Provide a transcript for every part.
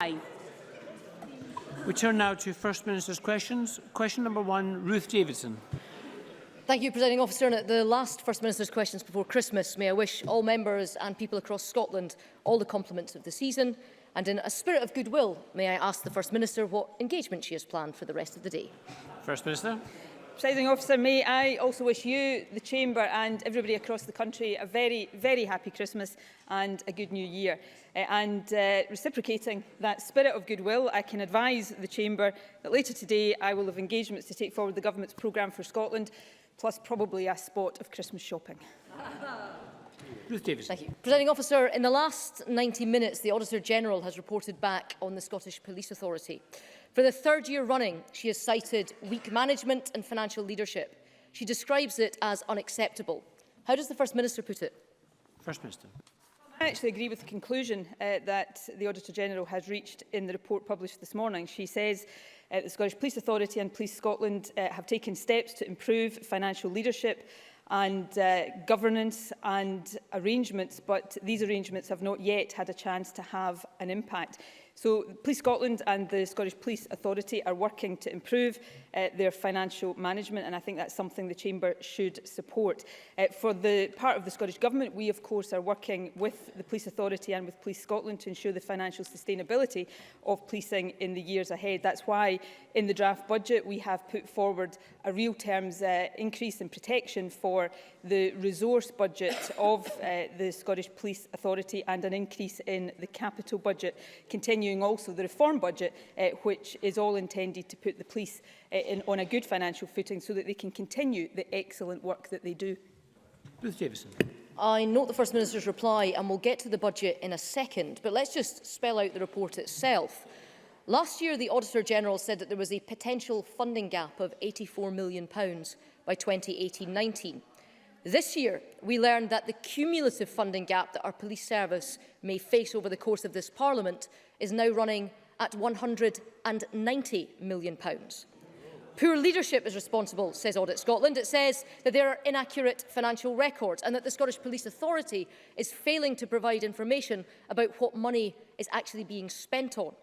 Aye. We turn now to First Minister's questions. Question number 1, Ruth Davidson. Thank you, Presiding Officer. And at the last First Minister's questions before Christmas, may I wish all members and people across Scotland all the compliments of the season. And in a spirit of goodwill, may I ask the First Minister what engagement she has planned for the rest of the day. First Minister. Presiding Officer, may I also wish you, the Chamber and everybody across the country a very, very happy Christmas and a good new year. Reciprocating that spirit of goodwill, I can advise the Chamber that later today I will have engagements to take forward the Government's programme for Scotland, plus probably a spot of Christmas shopping. Ruth Davidson. Thank you. Presiding Officer, in the last 90 minutes, the Auditor-General has reported back on the Scottish Police Authority. For the third year running, she has cited weak management and financial leadership. She describes it as unacceptable. How does the First Minister put it? First Minister. I actually agree with the conclusion that the Auditor-General has reached in the report published this morning. She says the Scottish Police Authority and Police Scotland have taken steps to improve financial leadership and governance and arrangements, but these arrangements have not yet had a chance to have an impact. So Police Scotland and the Scottish Police Authority are working to improve their financial management, and I think that's something the Chamber should support. For the part of the Scottish Government, we of course are working with the Police Authority and with Police Scotland to ensure the financial sustainability of policing in the years ahead. That's why in the draft budget we have put forward a real terms increase in protection for the resource budget of the Scottish Police Authority and an increase in the capital budget, continuing also the reform budget, which is all intended to put the police on a good financial footing so that they can continue the excellent work that they do. Ruth Davidson. I note the First Minister's reply and we'll get to the budget in a second, but let's just spell out the report itself. Last year, the Auditor-General said that there was a potential funding gap of £84 million by 2018-19. This year, we learned that the cumulative funding gap that our police service may face over the course of this Parliament is now running at £190 million. Poor leadership is responsible, says Audit Scotland. It says that there are inaccurate financial records and that the Scottish Police Authority is failing to provide information about what money is actually being spent on.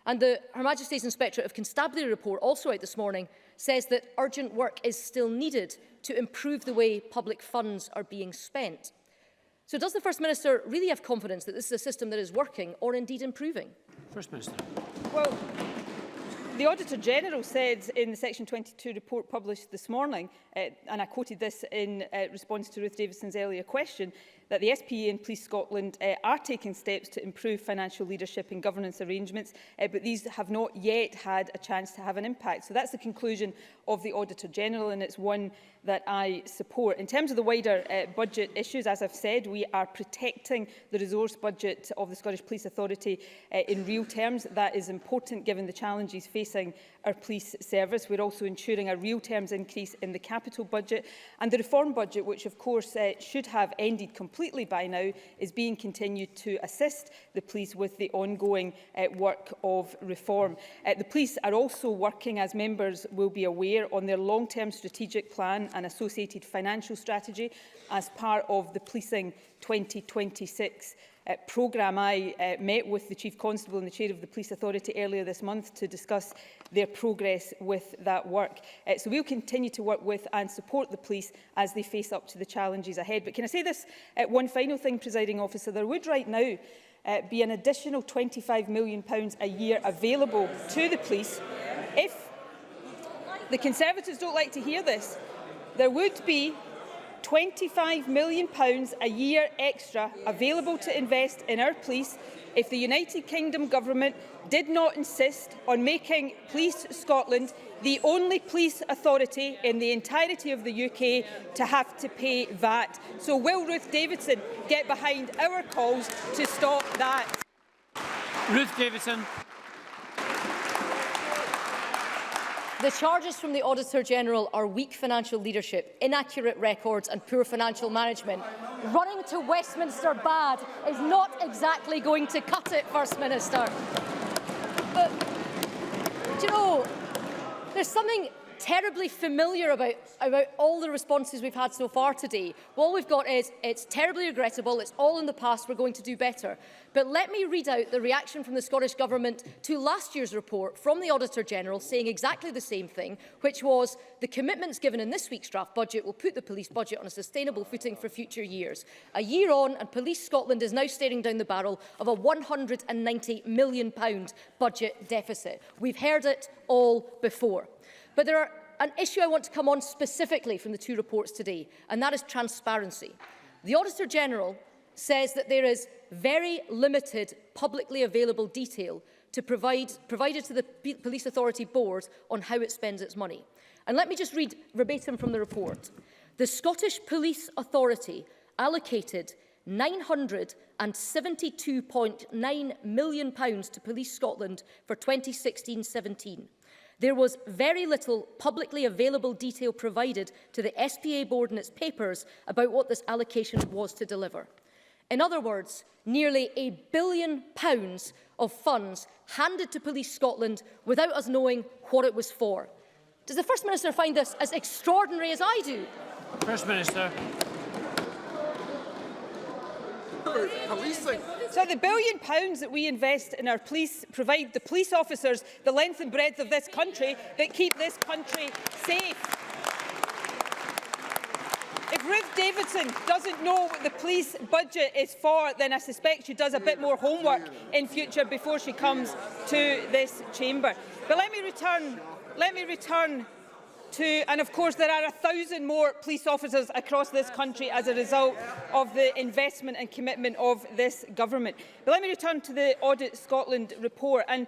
And the Her Majesty's Inspectorate of Constabulary report, also out this morning, says that urgent work is still needed to improve the way public funds are being spent. So does the First Minister really have confidence that this is a system that is working or indeed improving? First Minister. Well, the Auditor-General said in the Section 22 report published this morning, and I quoted this in response to Ruth Davidson's earlier question, that the SPA and Police Scotland are taking steps to improve financial leadership and governance arrangements, but these have not yet had a chance to have an impact. So that's the conclusion of the Auditor-General, and it's one that I support. In terms of the wider budget issues, as I've said, we are protecting the resource budget of the Scottish Police Authority in real terms. That is important given the challenges facing our police service. We're also ensuring a real terms increase in the capital budget, and the reform budget, which of course should have ended completely by now, is being continued to assist the police with the ongoing work of reform. The police are also working, as members will be aware, on their long-term strategic plan and associated financial strategy as part of the Policing 2026 programme. I met with the Chief Constable and the Chair of the Police Authority earlier this month to discuss their progress with that work. So we'll continue to work with and support the police as they face up to the challenges ahead. But can I say this one final thing, Presiding Officer? There would right now be an additional £25 million a year available to the police. If the Conservatives don't like to hear this, there would be £25 million a year extra available to invest in our police if the United Kingdom Government did not insist on making Police Scotland the only police authority in the entirety of the UK to have to pay VAT. So will Ruth Davidson get behind our calls to stop that? Ruth Davidson. The charges from the Auditor-General are weak financial leadership, inaccurate records and poor financial management. Running to Westminster bad is not exactly going to cut it, First Minister. But, do you know, there's something terribly familiar about all the responses we've had so far today. All we've got is, it's terribly regrettable, it's all in the past, we're going to do better. But let me read out the reaction from the Scottish Government to last year's report from the Auditor-General saying exactly the same thing, which was the commitments given in this week's draft budget will put the police budget on a sustainable footing for future years. A year on, and Police Scotland is now staring down the barrel of a £190 million budget deficit. We've heard it all before. But there are an issue I want to come on specifically from the two reports today, and that is transparency. The Auditor-General says that there is very limited publicly available detail provided to the Police Authority Board on how it spends its money. And let me just read verbatim from the report. The Scottish Police Authority allocated £972.9 million to Police Scotland for 2016-17. There was very little publicly available detail provided to the SPA board in its papers about what this allocation was to deliver. In other words, nearly £1 billion of funds handed to Police Scotland without us knowing what it was for. Does the First Minister find this as extraordinary as I do? First Minister. Policing. So the £1 billion that we invest in our police provide the police officers the length and breadth of this country that keep this country safe. If Ruth Davidson doesn't know what the police budget is for, then I suspect she does a bit more homework in future before she comes to this chamber. But let me return to, and of course there are 1,000 more police officers across this country as a result of the investment and commitment of this government. But let me return to the Audit Scotland report. And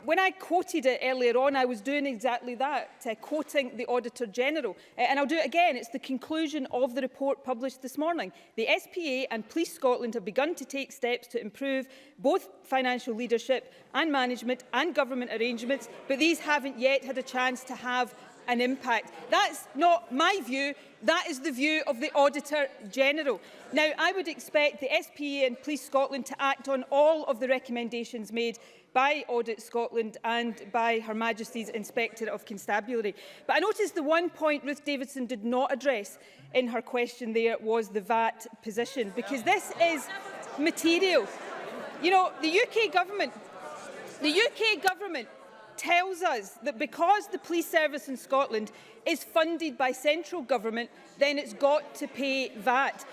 when I quoted it earlier on, I was doing exactly that, quoting the Auditor-General. And I'll do it again. It's the conclusion of the report published this morning. The SPA and Police Scotland have begun to take steps to improve both financial leadership and management and government arrangements, but these haven't yet had a chance to have an impact. That's not my view, that is the view of the Auditor-General. Now, I would expect the SPA and Police Scotland to act on all of the recommendations made by Audit Scotland and by Her Majesty's Inspector of Constabulary. But I noticed the one point Ruth Davidson did not address in her question there was the VAT position, because this is material. You know, the UK government tells us that because the police service in Scotland is funded by central government, then it's got to pay VAT.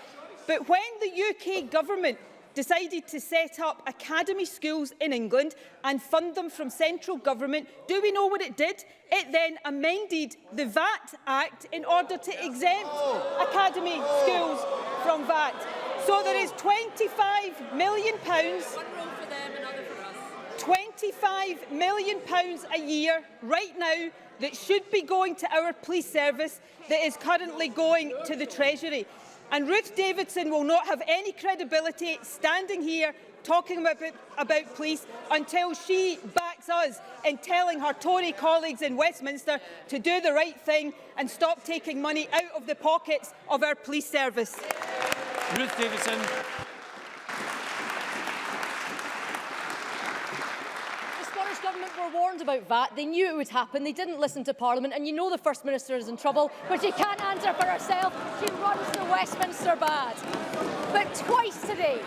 But when the UK government decided to set up academy schools in England and fund them from central government, do we know what it did? It then amended the VAT Act in order to exempt academy schools from VAT. So there is £25 million. £25 million a year right now that should be going to our police service that is currently going to the Treasury. And Ruth Davidson will not have any credibility standing here talking about police until she backs us in telling her Tory colleagues in Westminster to do the right thing and stop taking money out of the pockets of our police service. Ruth Davidson. Government were warned about VAT. They knew it would happen. They didn't listen to Parliament. And you know the First Minister is in trouble, but she can't answer for herself. She runs the Westminster bad. But twice today,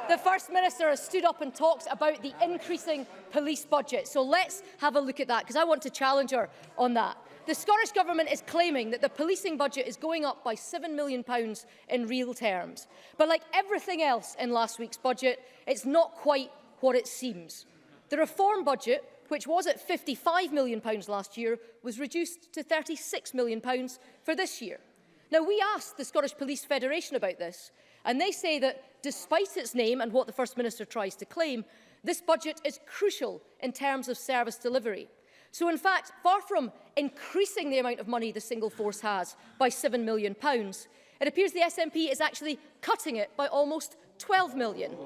the First Minister has stood up and talked about the increasing police budget. So let's have a look at that, because I want to challenge her on that. The Scottish Government is claiming that the policing budget is going up by £7 million in real terms. But like everything else in last week's budget, it's not quite what it seems. The reform budget, which was at £55 million last year, was reduced to £36 million for this year. Now, we asked the Scottish Police Federation about this, and they say that despite its name and what the First Minister tries to claim, this budget is crucial in terms of service delivery. So, in fact, far from increasing the amount of money the single force has by £7 million, it appears the SNP is actually cutting it by almost £12 million.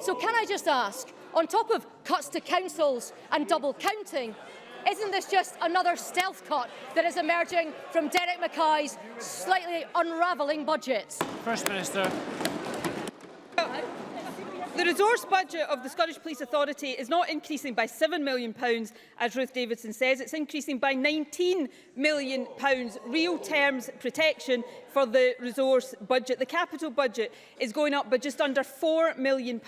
So can I just ask, on top of cuts to councils and double counting, isn't this just another stealth cut that is emerging from Derek Mackay's slightly unravelling budget? The resource budget of the Scottish Police Authority is not increasing by £7 million, as Ruth Davidson says. It's increasing by £19 million, real terms protection for the resource budget. The capital budget is going up by just under £4 million,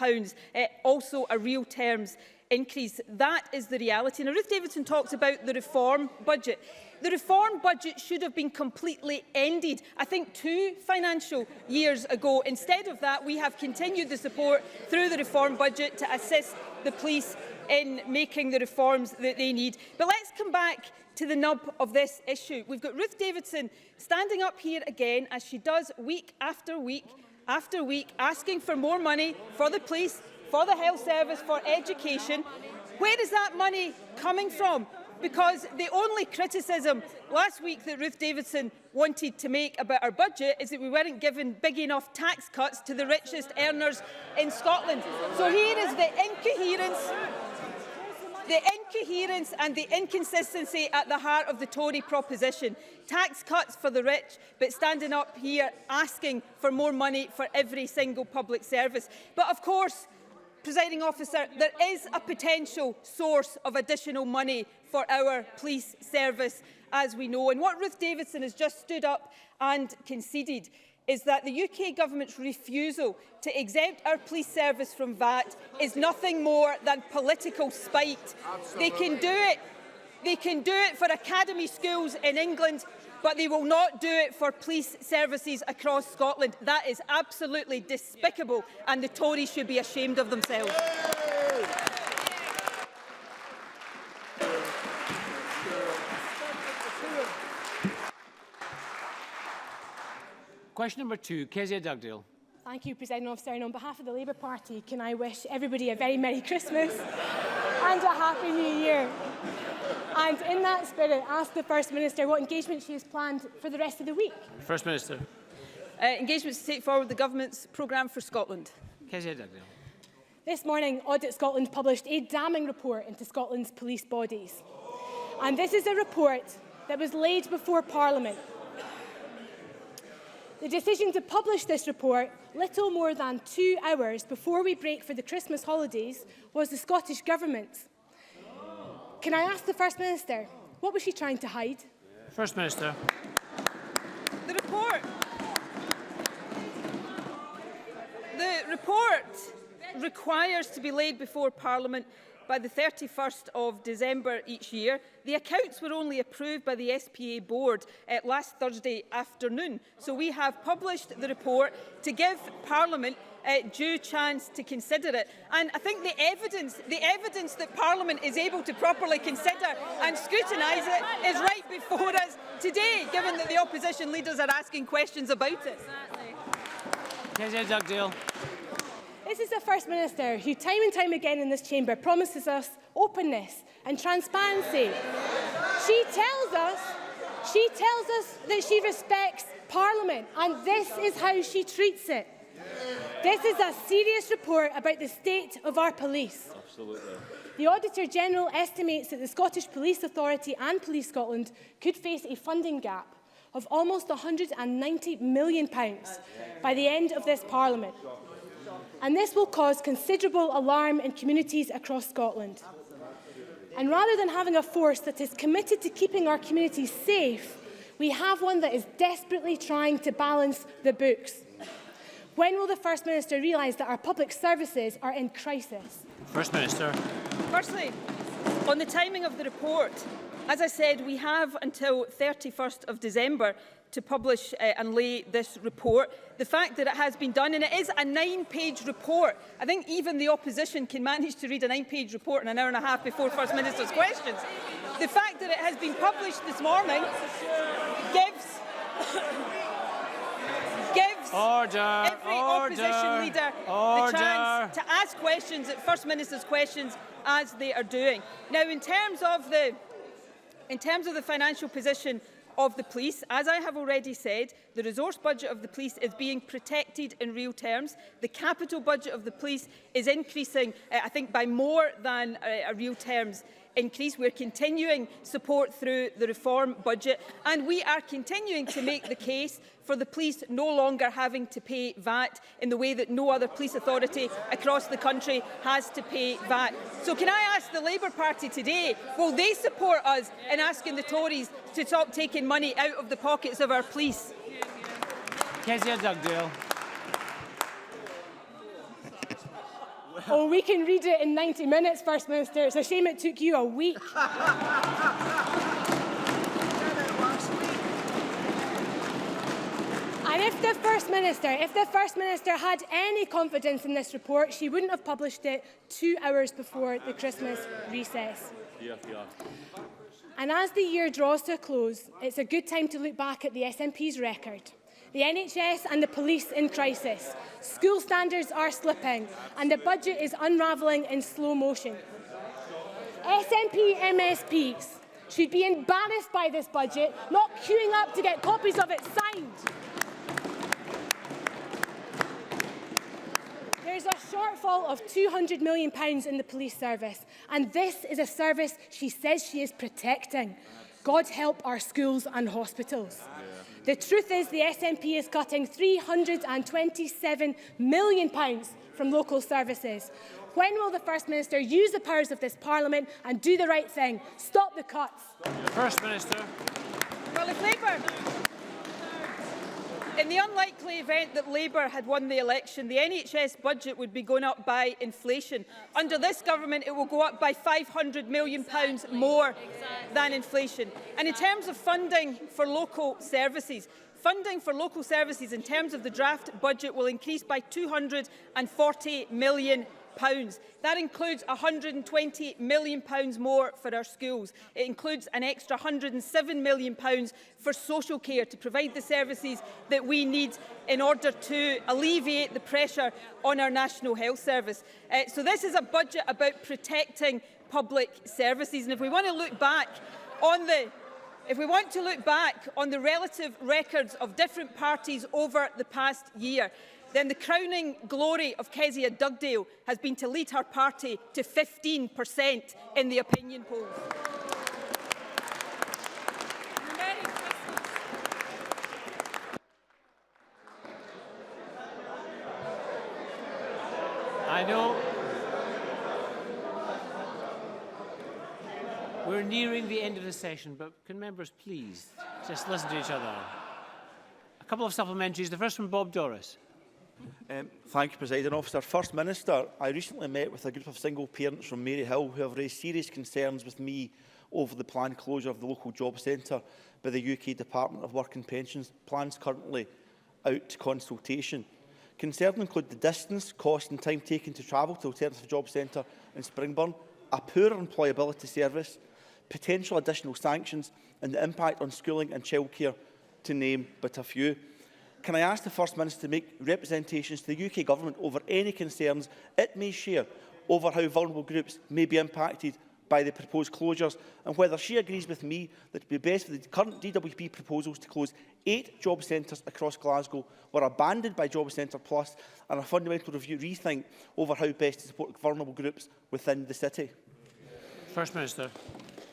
also a real terms increase. That is the reality. Now, Ruth Davidson talks about the reform budget. The reform budget should have been completely ended, I think, 2 financial years ago. Instead of that, we have continued the support through the reform budget to assist the police in making the reforms that they need. But let's come back to the nub of this issue. We've got Ruth Davidson standing up here again, as she does week after week after week, asking for more money for the police, for the health service, for education. Where is that money coming from? Because the only criticism last week that Ruth Davidson wanted to make about our budget is that we weren't given big enough tax cuts to the richest earners in Scotland. So here is the incoherence and the inconsistency at the heart of the Tory proposition. Tax cuts for the rich, but standing up here asking for more money for every single public service. But of course, Presiding Officer, there is a potential source of additional money for our police service, as we know. And what Ruth Davidson has just stood up and conceded is that the UK Government's refusal to exempt our police service from VAT is nothing more than political spite. They can do it. They can do it for academy schools in England, but they will not do it for police services across Scotland. That is absolutely despicable, and the Tories should be ashamed of themselves. Question number 2, Kezia Dugdale. Thank you, Presiding Officer. And on behalf of the Labour Party, can I wish everybody a very Merry Christmas and a Happy New Year. And in that spirit, ask the First Minister what engagement she has planned for the rest of the week. First Minister. Engagements to take forward the Government's programme for Scotland. Kezia Dugdale. This morning, Audit Scotland published a damning report into Scotland's police bodies. And this is a report that was laid before Parliament. The decision to publish this report little more than 2 hours before we break for the Christmas holidays was the Scottish Government. Can I ask the First Minister, what was she trying to hide? First Minister. The report requires to be laid before Parliament by the 31st of December each year. The accounts were only approved by the SPA board last Thursday afternoon. So we have published the report to give Parliament due chance to consider it. And I think the evidence that Parliament is able to properly consider and scrutinise it is right before us today, given that the opposition leaders are asking questions about it. Kezia Dugdale. This is the First Minister who, time and time again in this chamber, promises us openness and transparency. She tells us that she respects Parliament, and this is how she treats it. This is a serious report about the state of our police. Absolutely. The Auditor-General estimates that the Scottish Police Authority and Police Scotland could face a funding gap of almost £190 million by the end of this Parliament. And this will cause considerable alarm in communities across Scotland. And rather than having a force that is committed to keeping our communities safe, we have one that is desperately trying to balance the books. When will the First Minister realise that our public services are in crisis? First Minister. Firstly, on the timing of the report, as I said, we have until 31st of December to publish and lay this report. The fact that it has been done, and it is a 9-page report. I think even the opposition can manage to read a 9-page report in an hour and a half before First Minister's questions. The fact that it has been published this morning gives every opposition leader the chance to ask questions at First Minister's questions, as they are doing. Now, in terms of the financial position of the police. As I have already said, the resource budget of the police is being protected in real terms. The capital budget of the police is increasing, I think, by more than a real terms increase. We're continuing support through the reform budget, and we are continuing to make the case for the police no longer having to pay VAT in the way that no other police authority across the country has to pay VAT. So can I ask the Labour Party today, will they support us in asking the Tories to stop taking money out of the pockets of our police? Kezia Dugdale. Oh, we can read it in 90 minutes, First Minister. It's a shame it took you a week. And if the First Minister had any confidence in this report, she wouldn't have published it 2 hours before the Christmas recess. And as the year draws to a close, it's a good time to look back at the SNP's record. The NHS and the police in crisis. School standards are slipping and the budget is unravelling in slow motion. SNP MSPs should be embarrassed by this budget, not queuing up to get copies of it signed. There's a shortfall of £200 million in the police service, and this is a service she says she is protecting. God help our schools and hospitals. The truth is the SNP is cutting £327 million from local services. When will the First Minister use the powers of this Parliament and do the right thing? Stop the cuts. First Minister. Well, if Labour... In the unlikely event that Labour had won the election, the NHS budget would be going up by inflation. Under this government, it will go up by £500 million more than inflation. And in terms of funding for local services in terms of the draft budget will increase by £240 million. That includes £120 million more for our schools. It includes an extra £107 million for social care to provide the services that we need in order to alleviate the pressure on our National Health Service. So this is a budget about protecting public services. And if we want to look back on the relative records of different parties over the past year, then the crowning glory of Kezia Dugdale has been to lead her party to 15% in the opinion polls. I know we're nearing the end of the session, but can members please just listen to each other? A couple of supplementaries. The first from Bob Doris. Thank you, Presiding Officer. First Minister, I recently met with a group of single parents from Maryhill who have raised serious concerns with me over the planned closure of the local job centre by the UK Department of Work and Pensions, plans currently out to consultation. Concerns include the distance, cost and time taken to travel to Alternative Job Centre in Springburn, a poor employability service, potential additional sanctions and the impact on schooling and childcare, to name but a few. Can I ask the First Minister to make representations to the UK Government over any concerns it may share over how vulnerable groups may be impacted by the proposed closures, and whether she agrees with me that it would be best for the current DWP proposals to close 8 job centres across Glasgow were abandoned by Job Centre Plus, and a fundamental rethink over how best to support vulnerable groups within the city? First Minister.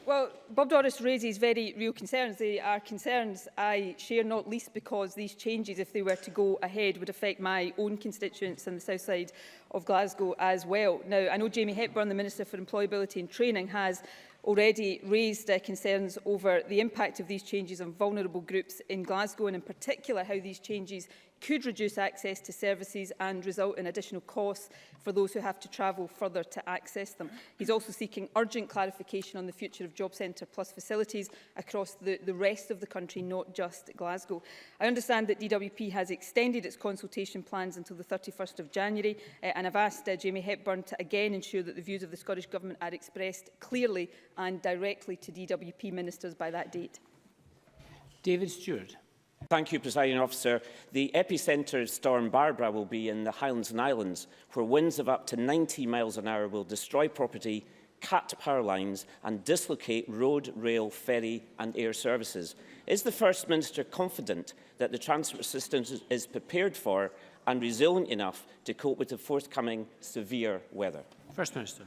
Well, Bob Doris raises very real concerns. They are concerns I share, not least because these changes, if they were to go ahead, would affect my own constituents in the south side of Glasgow as well. Now, I know Jamie Hepburn, the Minister for Employability and Training, has already raised concerns over the impact of these changes on vulnerable groups in Glasgow, and in particular how these changes could reduce access to services and result in additional costs for those who have to travel further to access them. He's also seeking urgent clarification on the future of Job Centre Plus facilities across the rest of the country, not just Glasgow. I understand that DWP has extended its consultation plans until the 31st of January, and I've asked Jamie Hepburn to again ensure that the views of the Scottish Government are expressed clearly and directly to DWP ministers by that date. David Stewart. Thank you, Presiding Officer. The epicentre of Storm Barbara will be in the Highlands and Islands, where winds of up to 90 miles an hour will destroy property, cut power lines and dislocate road, rail, ferry and air services. Is the First Minister confident that the transport system is prepared for and resilient enough to cope with the forthcoming severe weather? First Minister.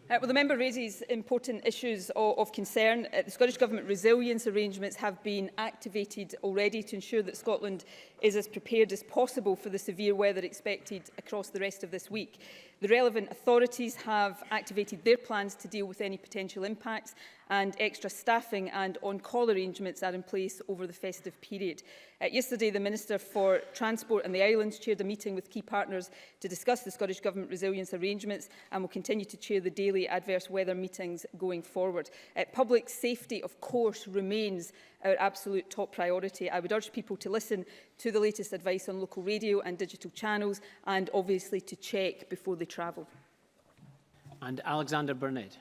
Well, the member raises important issues of concern. The Scottish Government resilience arrangements have been activated already to ensure that Scotland is as prepared as possible for the severe weather expected across the rest of this week. The relevant authorities have activated their plans to deal with any potential impacts, and extra staffing and on-call arrangements are in place over the festive period. Yesterday, the Minister for Transport and the Islands chaired a meeting with key partners to discuss the Scottish Government resilience arrangements and will continue to chair the daily adverse weather meetings going forward. Public safety, of course, remains our absolute top priority. I would urge people to listen to the latest advice on local radio and digital channels, and obviously to check before they travel. And Alexander Burnett.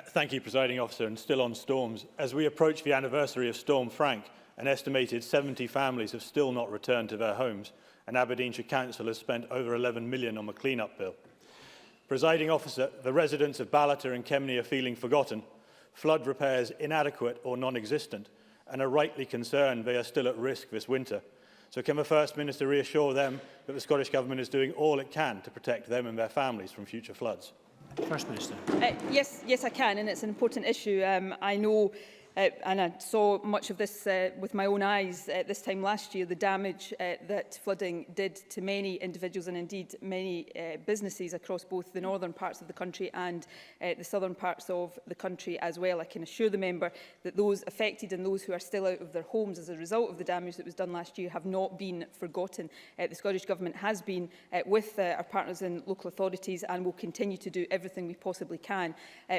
Thank you, Presiding Officer. And still on storms, as we approach the anniversary of Storm Frank, an estimated 70 families have still not returned to their homes, and Aberdeenshire Council has spent over 11 million on a clean-up bill. Presiding Officer, the residents of Ballater and Kemney are feeling forgotten, flood repairs inadequate or non-existent, and are rightly concerned they are still at risk this winter. So can the First Minister reassure them that the Scottish Government is doing all it can to protect them and their families from future floods? First Minister. Yes, I can, and it's an important issue. I know, and I saw much of this with my own eyes this time last year, the damage that flooding did to many individuals and indeed many businesses across both the northern parts of the country and the southern parts of the country as well. I can assure the member that those affected and those who are still out of their homes as a result of the damage that was done last year have not been forgotten. The Scottish Government has been with our partners in local authorities and will continue to do everything we possibly can,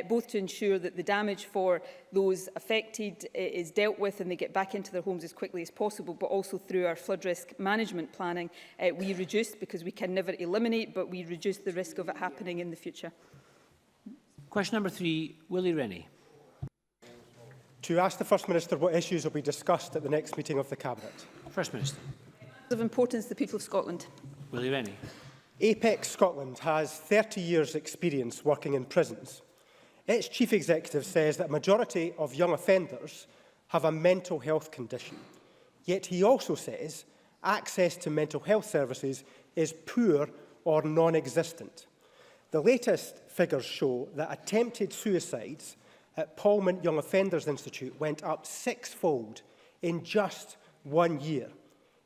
both to ensure that the damage for those affected is dealt with and they get back into their homes as quickly as possible, but also through our flood risk management planning. We reduce, because we can never eliminate, but we reduce the risk of it happening in the future. Question number 3, Willie Rennie. To ask the First Minister what issues will be discussed at the next meeting of the Cabinet. First Minister. Of importance to the people of Scotland. Willie Rennie. Apex Scotland has 30 years' experience working in prisons. Its Chief Executive says that a majority of young offenders have a mental health condition. Yet he also says access to mental health services is poor or non-existent. The latest figures show that attempted suicides at Parliament Young Offenders Institute went up 6-fold in just 1 year.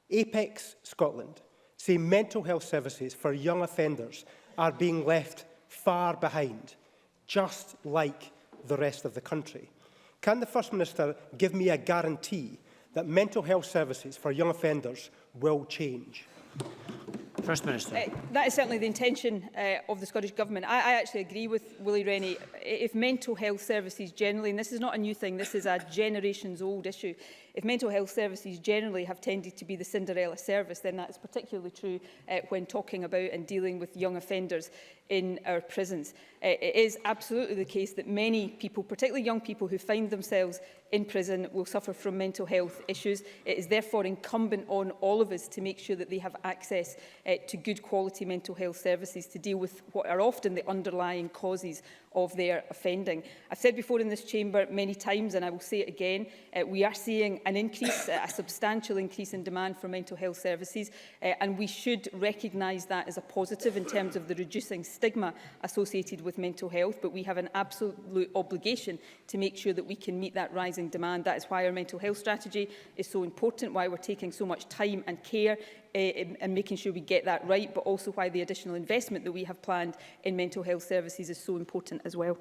Apex Scotland say mental health services for young offenders are being left far behind, just like the rest of the country. Can the First Minister give me a guarantee that mental health services for young offenders will change? First Minister. That is certainly the intention of the Scottish Government. I actually agree with Willie Rennie. If mental health services generally, and this is not a new thing, this is a generations-old issue, if mental health services generally have tended to be the Cinderella service, then that is particularly true when talking about and dealing with young offenders in our prisons. It is absolutely the case that many people, particularly young people who find themselves in prison, will suffer from mental health issues. It is therefore incumbent on all of us to make sure that they have access to good quality mental health services to deal with what are often the underlying causes of their offending. I've said before in this chamber many times, and I will say it again, we are seeing an increase, a substantial increase in demand for mental health services, and we should recognise that as a positive in terms of the reducing stigma associated with mental health, but we have an absolute obligation to make sure that we can meet that rising demand. That is why our mental health strategy is so important, why we're taking so much time and care and making sure we get that right, but also why the additional investment that we have planned in mental health services is so important as well.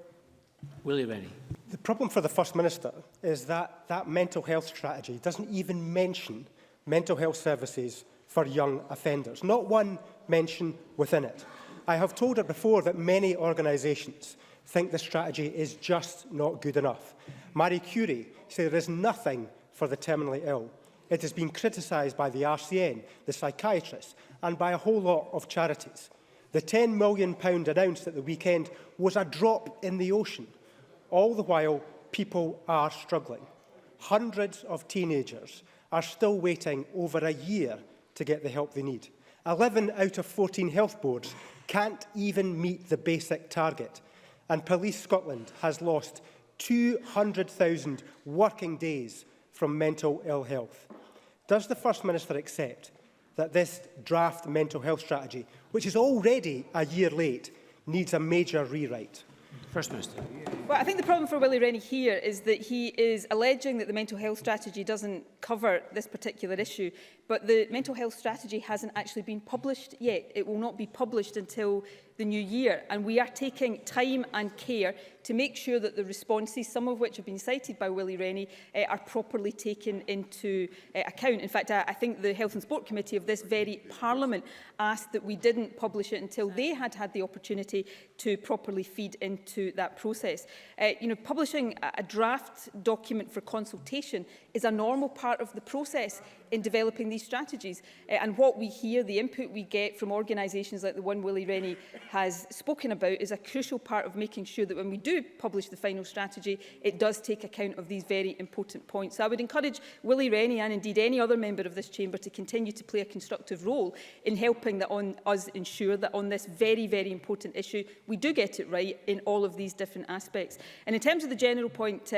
Willie Rennie. The problem for the First Minister is that that mental health strategy doesn't even mention mental health services for young offenders. Not one mention within it. I have told her before that many organisations think the strategy is just not good enough. Marie Curie said there is nothing for the terminally ill. It has been criticised by the RCN, the psychiatrists, and by a whole lot of charities. The £10 million announced at the weekend was a drop in the ocean. All the while, people are struggling. Hundreds of teenagers are still waiting over a year to get the help they need. 11 out of 14 health boards can't even meet the basic target. and Police Scotland has lost 200,000 working days from mental ill health. Does the First Minister accept that this draft mental health strategy, which is already a year late, needs a major rewrite? First Minister. Well, I think the problem for Willie Rennie here is that he is alleging that the mental health strategy doesn't cover this particular issue, but the mental health strategy hasn't actually been published yet. It will not be published until the new year, and we are taking time and care to make sure that the responses, some of which have been cited by Willie Rennie, are properly taken into account. In fact, I think the Health and Sport Committee of this very Parliament asked that we didn't publish it until they had had the opportunity to properly feed into that process. Publishing a draft document for consultation is a normal part of the process in developing these strategies. And what we hear, the input we get from organisations like the one Willie Rennie has spoken about, is a crucial part of making sure that when we do publish the final strategy, it does take account of these very important points. So I would encourage Willie Rennie and indeed any other member of this chamber to continue to play a constructive role in helping us ensure that on this very, very important issue, we do get it right in all of these different aspects. And in terms of the general point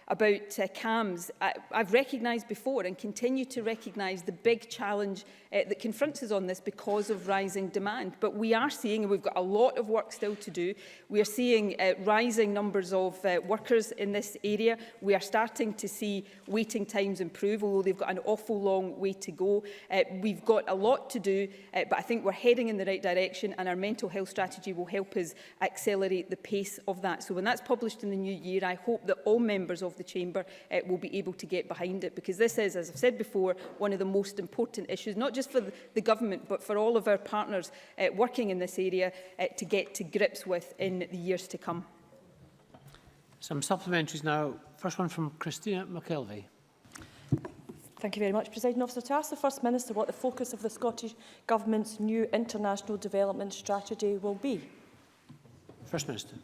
about CAMS, I've recognised before and continue to recognise the big challenge that confronts us on this because of rising demand. But we are seeing, and we've got a lot of work still to do, we are seeing rising numbers of workers in this area. We are starting to see waiting times improve, although they've got an awful long way to go. We've got a lot to do, but I think we're heading in the right direction, and our mental health strategy will help us accelerate the pace of that. So when that's published in the new year, I hope that all members of the chamber will be able to get behind it, because this is, as I've said before, one of the most important issues, not just for the government, but for all of our partners working in this area to get to grips with in the years to come. Some supplementaries now. First one from Christina McKelvey. Thank you very much, Presiding Officer. To ask the First Minister what the focus of the Scottish Government's new international development strategy will be. First Minister.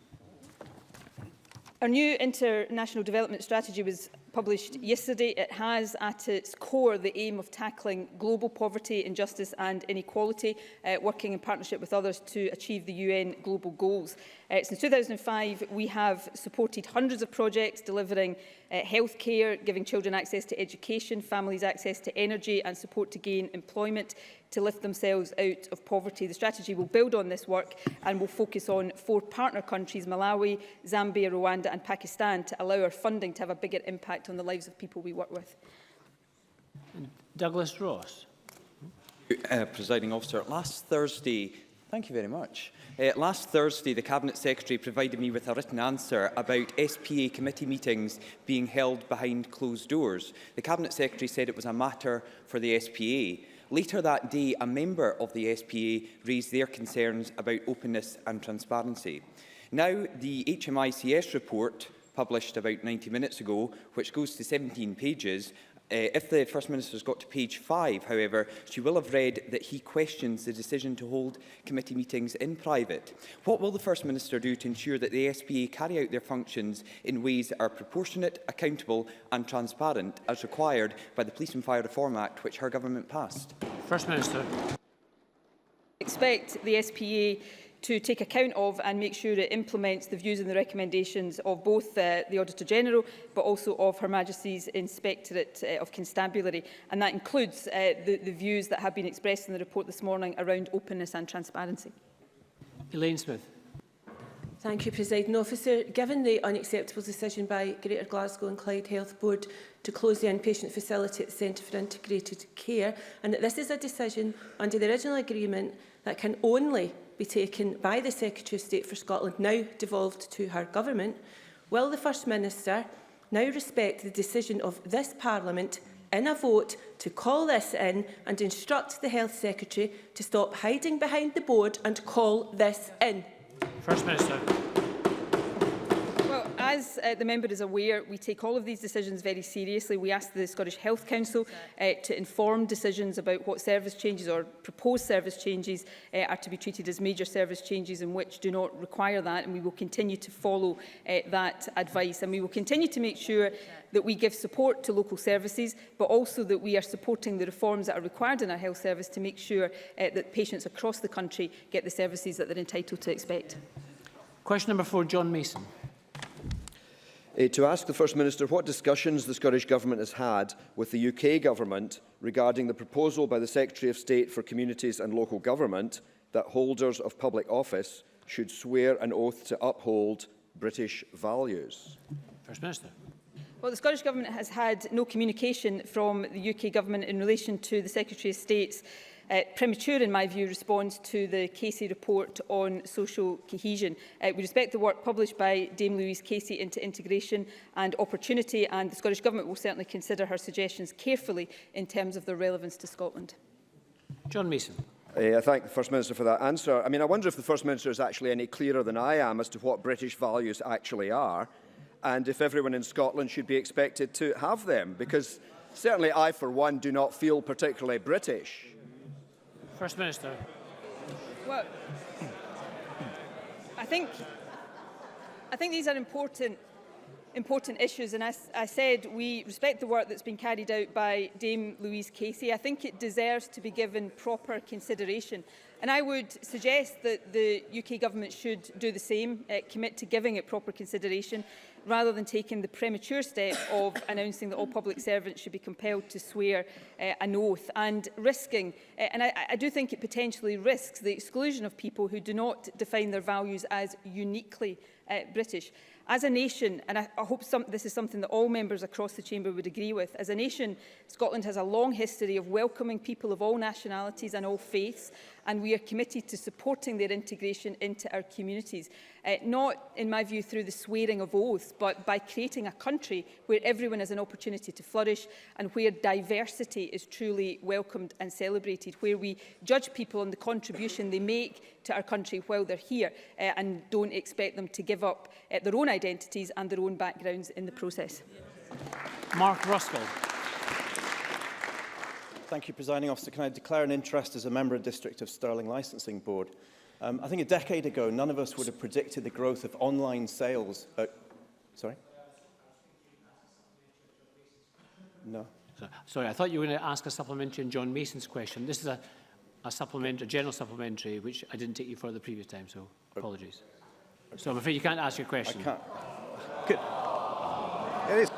Our new international development strategy was published yesterday. It has at its core the aim of tackling global poverty, injustice and inequality, working in partnership with others to achieve the UN global goals. Since 2005, we have supported hundreds of projects delivering healthcare, giving children access to education, families access to energy and support to gain employment to lift themselves out of poverty. The strategy will build on this work and will focus on 4 partner countries, Malawi, Zambia, Rwanda and Pakistan, to allow our funding to have a bigger impact on the lives of people we work with. Douglas Ross. Presiding Officer, last Thursday, thank you very much. Last Thursday, the Cabinet Secretary provided me with a written answer about SPA committee meetings being held behind closed doors. The Cabinet Secretary said it was a matter for the SPA. Later that day, a member of the SPA raised their concerns about openness and transparency. Now, the HMICS report, published about 90 minutes ago, which goes to 17 pages, if the First Minister's got to page 5, however, she will have read that he questions the decision to hold committee meetings in private. What will the First Minister do to ensure that the SPA carry out their functions in ways that are proportionate, accountable and transparent, as required by the Police and Fire Reform Act, which her government passed? First Minister. I expect the SPA to take account of and make sure it implements the views and the recommendations of both the Auditor-General but also of Her Majesty's Inspectorate of Constabulary. And that includes the views that have been expressed in the report this morning around openness and transparency. Elaine Smith. Thank you, Presiding Officer. Given the unacceptable decision by Greater Glasgow and Clyde Health Board to close the inpatient facility at the Centre for Integrated Care, and that this is a decision under the original agreement that can only be taken by the Secretary of State for Scotland, now devolved to her government, will the First Minister now respect the decision of this Parliament in a vote to call this in and instruct the Health Secretary to stop hiding behind the board and call this in? First Minister. Well, as the member is aware, we take all of these decisions very seriously. We ask the Scottish Health Council to inform decisions about what service changes or proposed service changes are to be treated as major service changes and which do not require that, and we will continue to follow that advice. And we will continue to make sure that we give support to local services, but also that we are supporting the reforms that are required in our health service to make sure that patients across the country get the services that they're entitled to expect. Question number 4, John Mason. To ask the First Minister what discussions the Scottish Government has had with the UK Government regarding the proposal by the Secretary of State for Communities and Local Government that holders of public office should swear an oath to uphold British values. First Minister. Well, the Scottish Government has had no communication from the UK Government in relation to the Secretary of State's premature, in my view, response to the Casey report on social cohesion. We respect the work published by Dame Louise Casey into integration and opportunity, and the Scottish Government will certainly consider her suggestions carefully in terms of their relevance to Scotland. John Mason. I thank the First Minister for that answer. I wonder if the First Minister is actually any clearer than I am as to what British values actually are, and if everyone in Scotland should be expected to have them, because certainly I, for one, do not feel particularly British. First Minister. Well, I think these are important issues, and as I said, we respect the work that's been carried out by Dame Louise Casey. I think it deserves to be given proper consideration, and I would suggest that the UK Government should do the same, commit to giving it proper consideration, rather than taking the premature step of announcing that all public servants should be compelled to swear an oath, and risking, and I do think it potentially risks the exclusion of people who do not define their values as uniquely British. As a nation, and I hope this is something that all members across the Chamber would agree with, as a nation, Scotland has a long history of welcoming people of all nationalities and all faiths, and we are committed to supporting their integration into our communities. Not, in my view, through the swearing of oaths, but by creating a country where everyone has an opportunity to flourish and where diversity is truly welcomed and celebrated, where we judge people on the contribution they make to our country while they're here and don't expect them to give up their own identities and their own backgrounds in the process. Mark Ruskell. Thank you, Presiding Officer. Can I declare an interest as a member of District of Stirling Licensing Board? I think a decade ago, none of us would have predicted the growth of online sales. Sorry? No. Sorry, I thought you were going to ask a supplementary on John Mason's question. This is a general supplementary, which I didn't take you for the previous time, so apologies. So I'm afraid you can't ask your question. I can't. Good. It is.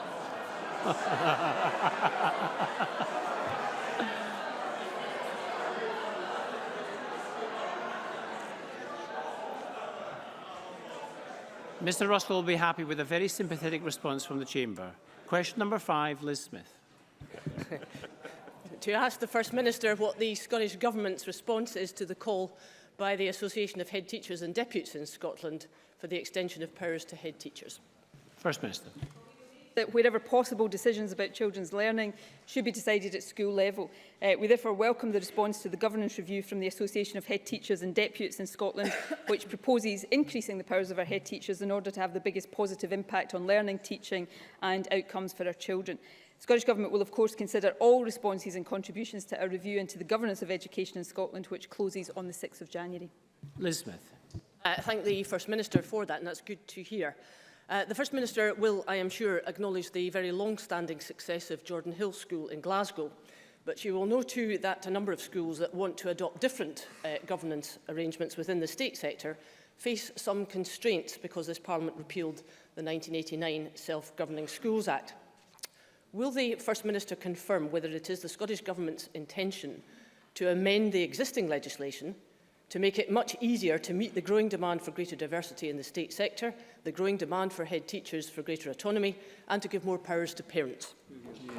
Mr Ruskell will be happy with a very sympathetic response from the Chamber. Question number 5, Liz Smith. To ask the First Minister what the Scottish Government's response is to the call by the Association of Head Teachers and Deputies in Scotland for the extension of powers to head teachers. First Minister. That wherever possible, decisions about children's learning should be decided at school level. We therefore welcome the response to the governance review from the Association of Head Teachers and Deputies in Scotland, which proposes increasing the powers of our head teachers in order to have the biggest positive impact on learning, teaching and outcomes for our children. The Scottish Government will of course consider all responses and contributions to our review into the governance of education in Scotland, which closes on the 6th of January. Liz Smith. I thank the First Minister for that, and that's good to hear. The First Minister will, I am sure, acknowledge the very long-standing success of Jordan Hill School in Glasgow, but she will know too that a number of schools that want to adopt different governance arrangements within the state sector face some constraints because this Parliament repealed the 1989 Self-Governing Schools Act. Will the First Minister confirm whether it is the Scottish Government's intention to amend the existing legislation to make it much easier to meet the growing demand for greater diversity in the state sector, the growing demand for head teachers for greater autonomy, and to give more powers to parents?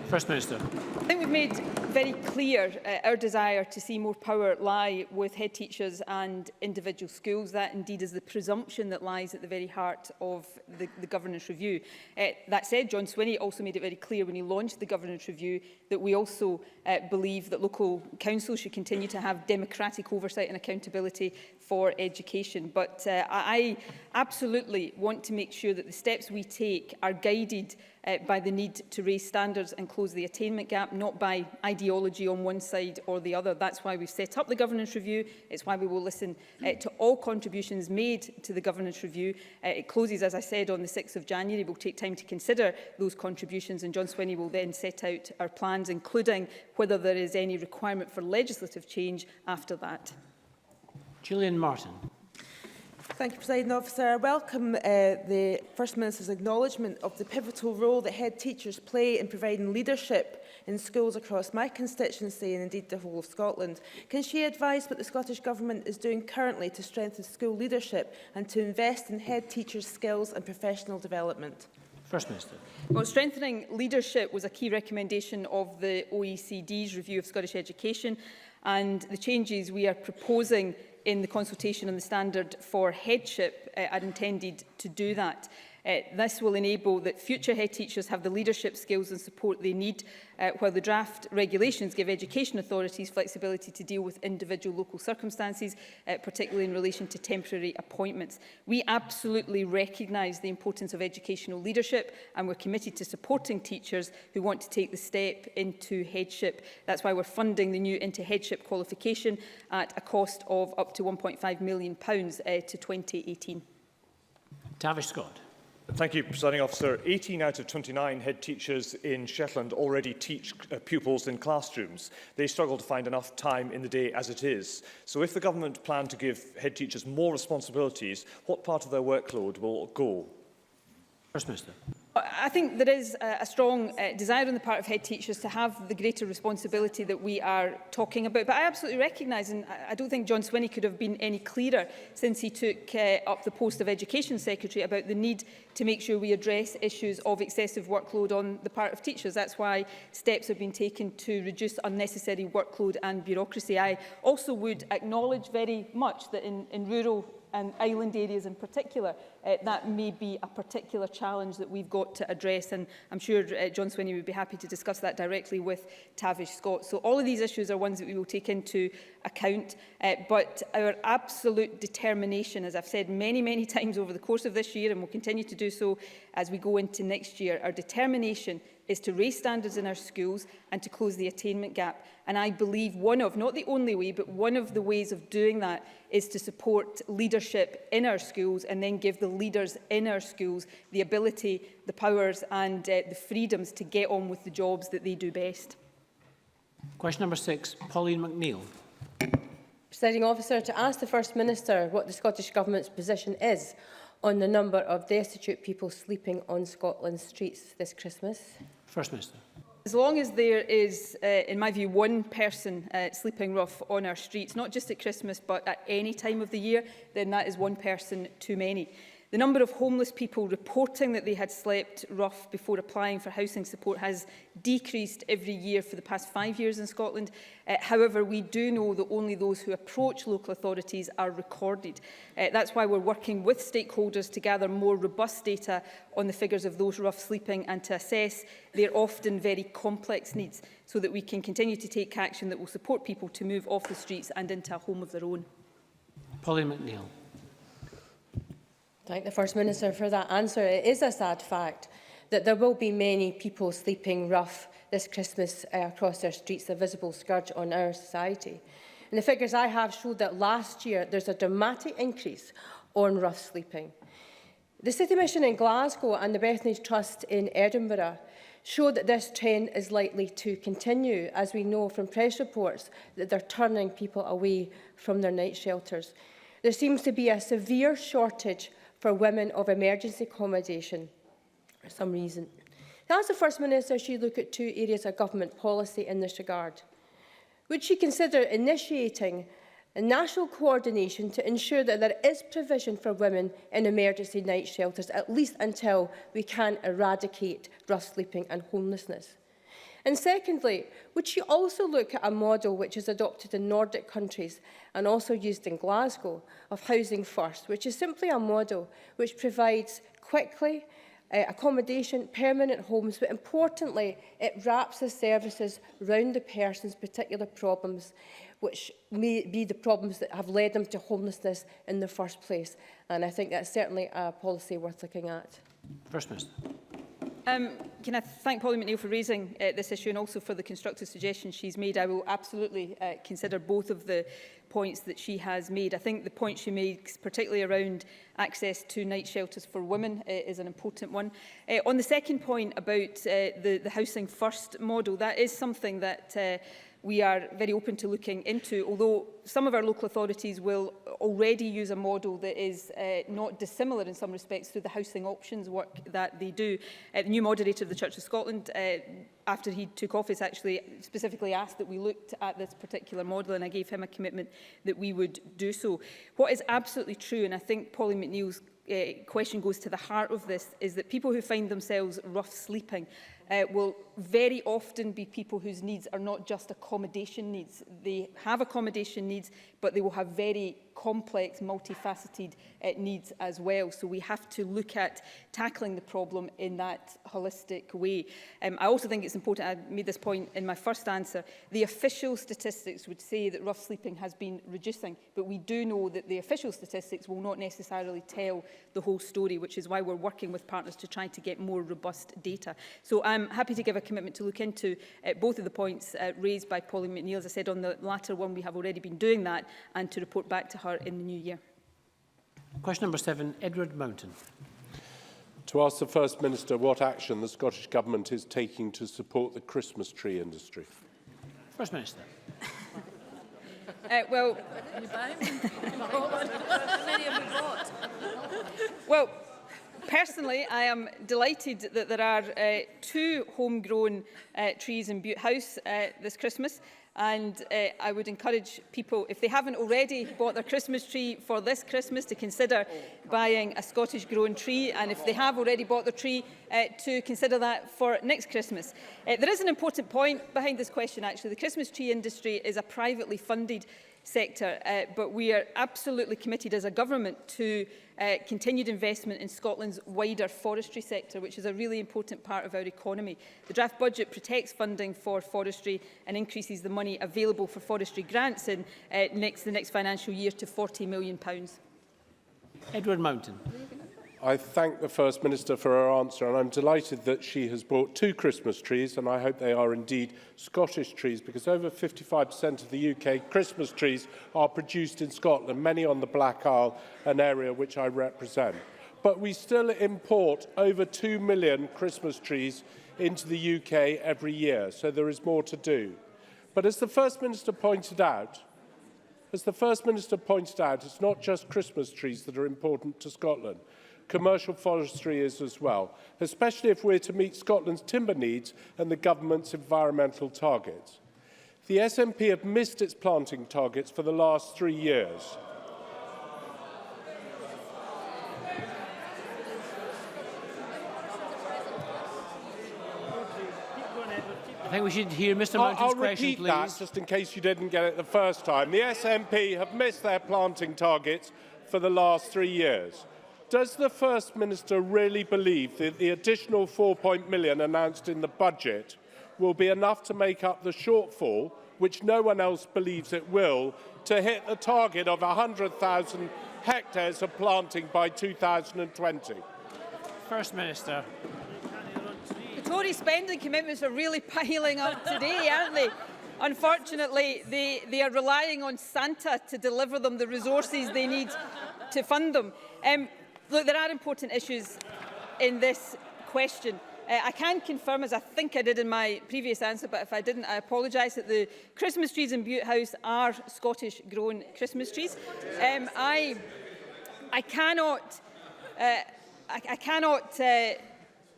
First Minister. I think we've made very clear our desire to see more power lie with head teachers and individual schools. That indeed is the presumption that lies at the very heart of the governance review. That said, John Swinney also made it very clear when he launched the governance review that we also believe that local councils should continue to have democratic oversight and accountability for education. But I absolutely want to make sure that the steps we take are guided by the need to raise standards and close the attainment gap, not by ideology on one side or the other. That's why we've set up the governance review. It's why we will listen to all contributions made to the governance review. It closes, as I said, on the 6th of January. We'll take time to consider those contributions, and John Swinney will then set out our plans, including whether there is any requirement for legislative change after that. Gillian Martin. Thank you, Presiding Officer. I welcome the First Minister's acknowledgement of the pivotal role that head teachers play in providing leadership in schools across my constituency and indeed the whole of Scotland. Can she advise what the Scottish Government is doing currently to strengthen school leadership and to invest in head teachers' skills and professional development? First Minister. Well, strengthening leadership was a key recommendation of the OECD's review of Scottish education, and the changes we are proposing in the consultation on the standard for headship are intended to do that. This will enable that future head teachers have the leadership skills and support they need, while the draft regulations give education authorities flexibility to deal with individual local circumstances, particularly in relation to temporary appointments. We absolutely recognise the importance of educational leadership, and we're committed to supporting teachers who want to take the step into headship. That's why we're funding the new into headship qualification at a cost of up to £1.5 million to 2018. Tavish Scott. Thank you, Presiding Officer. 18 out of 29 head teachers in Shetland already teach pupils in classrooms. They struggle to find enough time in the day as it is. So if the government plan to give head teachers more responsibilities, what part of their workload will go? First Minister. I think there is a strong desire on the part of head teachers to have the greater responsibility that we are talking about. But I absolutely recognise, and I don't think John Swinney could have been any clearer since he took up the post of Education Secretary, about the need to make sure we address issues of excessive workload on the part of teachers. That's why steps have been taken to reduce unnecessary workload and bureaucracy. I also would acknowledge very much that in rural and island areas in particular, that may be a particular challenge that we've got to address, and I'm sure John Swinney would be happy to discuss that directly with Tavish Scott. So all of these issues are ones that we will take into account, but our absolute determination, as I've said many times over the course of this year, and will continue to do so as we go into next year, our determination is to raise standards in our schools and to close the attainment gap. And I believe one of, not the only way, but one of the ways of doing that is to support leadership in our schools and then give the leaders in our schools the ability, the powers and the freedoms to get on with the jobs that they do best. Question number 6, Pauline McNeill. Presiding Officer, to ask the First Minister what the Scottish Government's position is on the number of destitute people sleeping on Scotland's streets this Christmas. First Minister. As long as there is, in my view, one person sleeping rough on our streets, not just at Christmas but at any time of the year, then that is one person too many. The number of homeless people reporting that they had slept rough before applying for housing support has decreased every year for the past 5 years in Scotland. However, we do know that only those who approach local authorities are recorded. That's why we're working with stakeholders to gather more robust data on the figures of those rough sleeping and to assess their often very complex needs, so that we can continue to take action that will support people to move off the streets and into a home of their own. Pauline McNeill. Thank the First Minister for that answer. It is a sad fact that there will be many people sleeping rough this Christmas across our streets, a visible scourge on our society. And the figures I have showed that last year there's a dramatic increase on rough sleeping. The City Mission in Glasgow and the Bethany Trust in Edinburgh show that this trend is likely to continue, as we know from press reports that they're turning people away from their night shelters. There seems to be a severe shortage for women of emergency accommodation for some reason. Now, as the First Minister, she look at 2 areas of government policy in this regard. Would she consider initiating a national coordination to ensure that there is provision for women in emergency night shelters, at least until we can eradicate rough sleeping and homelessness? And secondly, would she also look at a model which is adopted in Nordic countries and also used in Glasgow of Housing First, which is simply a model which provides quickly accommodation, permanent homes, but importantly, it wraps the services around the person's particular problems, which may be the problems that have led them to homelessness in the first place. And I think that's certainly a policy worth looking at. First Minister. Can I thank Pauline McNeill for raising this issue and also for the constructive suggestions she's made. I will absolutely consider both of the points that she has made. I think the point she makes, particularly around access to night shelters for women, is an important one. On the second point about the Housing First model, that is something that we are very open to looking into, although some of our local authorities will already use a model that is not dissimilar in some respects to the housing options work that they do. The new moderator of the Church of Scotland, after he took office, actually specifically asked that we looked at this particular model, and I gave him a commitment that we would do so. What is absolutely true, and I think Polly McNeill's question goes to the heart of this, is that people who find themselves rough sleeping will very often be people whose needs are not just accommodation needs. They have accommodation needs, but they will have very complex, multifaceted needs as well. So we have to look at tackling the problem in that holistic way. I also think it's important, I made this point in my first answer, the official statistics would say that rough sleeping has been reducing, but we do know that the official statistics will not necessarily tell the whole story, which is why we're working with partners to try to get more robust data. So I'm happy to give a commitment to look into both of the points raised by Polly McNeill. As I said, on the latter one, we have already been doing that, and to report back to her in the new year. Question number 7, Edward Mountain. To ask the First Minister what action the Scottish Government is taking to support the Christmas tree industry. First Minister. Well, personally, I am delighted that there are 2 homegrown trees in Butte House this Christmas. And I would encourage people, if they haven't already bought their Christmas tree for this Christmas, to consider buying a Scottish-grown tree. And if they have already bought their tree, to consider that for next Christmas. There is an important point behind this question, actually. The Christmas tree industry is a privately funded sector, but we are absolutely committed as a government to continued investment in Scotland's wider forestry sector, which is a really important part of our economy. The draft budget protects funding for forestry and increases the money available for forestry grants in the next financial year to £40 million. Edward Mountain. I thank the First Minister for her answer, and I'm delighted that she has bought 2 Christmas trees, and I hope they are indeed Scottish trees, because over 55% of the UK Christmas trees are produced in Scotland, many on the Black Isle, an area which I represent. But we still import over 2 million Christmas trees into the UK every year, so there is more to do. But as the First Minister pointed out, it's not just Christmas trees that are important to Scotland. Commercial forestry is as well, especially if we're to meet Scotland's timber needs and the government's environmental targets. The SNP have missed its planting targets for the last 3 years. I think we should hear Mr. Mountain's I'll question, repeat please. that, just in case you didn't get it the first time. The SNP have missed their planting targets for the last 3 years. Does the First Minister really believe that the additional £4 million announced in the budget will be enough to make up the shortfall, which no one else believes it will, to hit the target of 100,000 hectares of planting by 2020? First Minister. The Tory spending commitments are really piling up today, aren't they? Unfortunately, they are relying on Santa to deliver them the resources they need to fund them. Look, there are important issues in this question. I can confirm, as I think I did in my previous answer, but if I didn't, I apologise, that the Christmas trees in Butte House are Scottish-grown Christmas trees. I cannot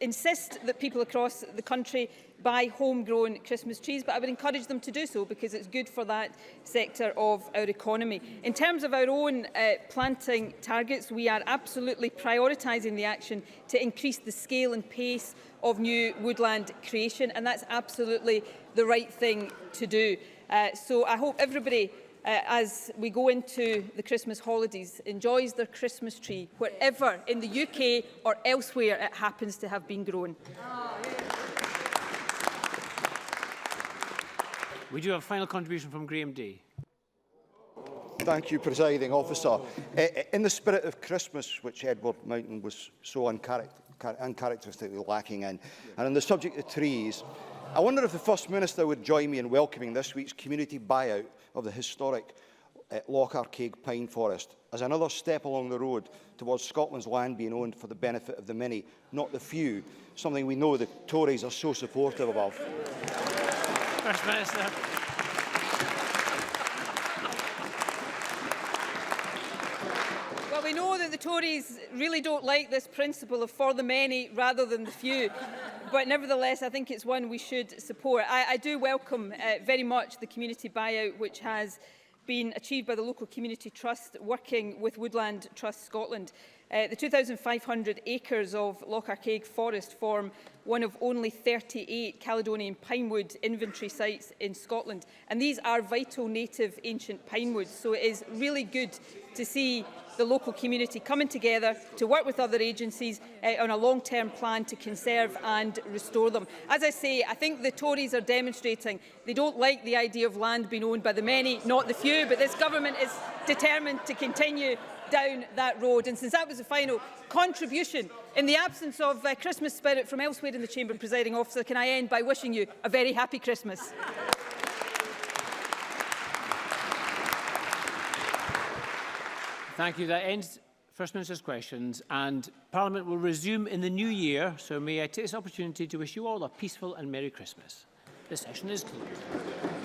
insist that people across the country buy homegrown Christmas trees, but I would encourage them to do so because it's good for that sector of our economy. In terms of our own planting targets, we are absolutely prioritising the action to increase the scale and pace of new woodland creation, and that's absolutely the right thing to do. So I hope everybody, as we go into the Christmas holidays, enjoys their Christmas tree wherever in the UK or elsewhere it happens to have been grown. We do have a final contribution from Graham Day. Thank you, Presiding Officer. In the spirit of Christmas, which Edward Mountain was so uncharacteristically lacking in, and on the subject of trees, I wonder if the First Minister would join me in welcoming this week's community buyout of the historic Loch Arkaig pine forest as another step along the road towards Scotland's land being owned for the benefit of the many, not the few, something we know the Tories are so supportive of. First Minister. Tories really don't like this principle of for the many rather than the few. But nevertheless, I think it's one we should support. I do welcome very much the community buyout, which has been achieved by the local community trust working with Woodland Trust Scotland. The 2,500 acres of Loch Arkaig Forest form one of only 38 Caledonian pinewood inventory sites in Scotland. And these are vital native ancient pinewoods. So it is really good to see the local community coming together to work with other agencies on a long-term plan to conserve and restore them. As I say, I think the Tories are demonstrating they don't like the idea of land being owned by the many, not the few, but this government is determined to continue down that road. And since that was the final contribution, in the absence of Christmas spirit from elsewhere in the Chamber, Presiding Officer, can I end by wishing you a very happy Christmas. Thank you. That ends First Minister's questions, and Parliament will resume in the new year, so may I take this opportunity to wish you all a peaceful and Merry Christmas. This session is closed.